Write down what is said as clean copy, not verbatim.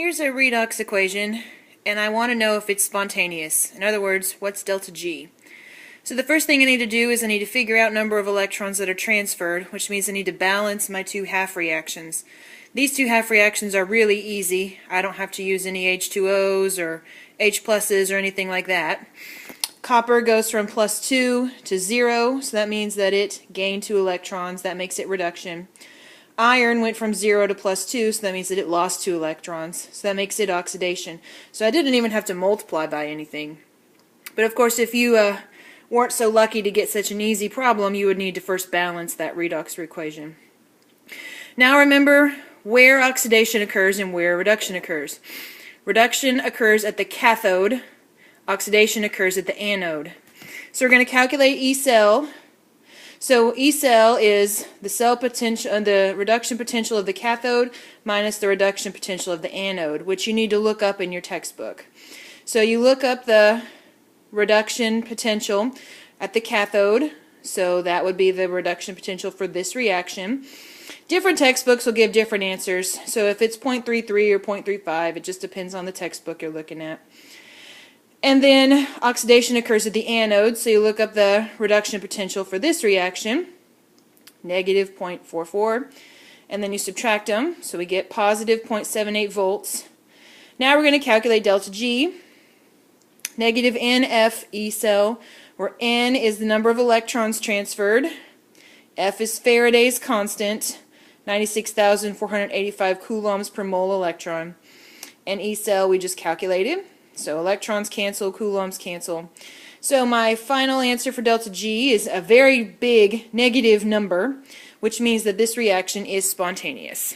Here's a redox equation, and I want to know if it's spontaneous. In other words, what's delta G? So the first thing I need to do is I need to figure out number of electrons that are transferred, which means I need to balance my two half reactions. These two half reactions are really easy. I don't have to use any H2O's or H pluses or anything like that. Copper goes from +2 to 0, so that means that it gained 2 electrons. That makes it reduction. Iron went from 0 to +2, so that means that it lost 2 electrons. So that makes it oxidation. So I didn't even have to multiply by anything. But of course, if you weren't so lucky to get such an easy problem, you would need to first balance that redox equation. Now remember where oxidation occurs and where reduction occurs. Reduction occurs at the cathode. Oxidation occurs at the anode. So we're going to calculate Ecell. So Ecell is the cell potential, the reduction potential of the cathode minus the reduction potential of the anode, which you need to look up in your textbook. So you look up the reduction potential at the cathode, so that would be the reduction potential for this reaction. Different textbooks will give different answers, so if it's 0.33 or 0.35, it just depends on the textbook you're looking at. And then oxidation occurs at the anode, so you look up the reduction potential for this reaction, negative 0.44, and then you subtract them, so we get positive 0.78 volts. Now we're going to calculate delta G, negative NF Ecell, where N is the number of electrons transferred, F is Faraday's constant, 96,485 coulombs per mole electron, and Ecell we just calculated. So electrons cancel, coulombs cancel. So my final answer for delta G is a very big negative number, which means that this reaction is spontaneous.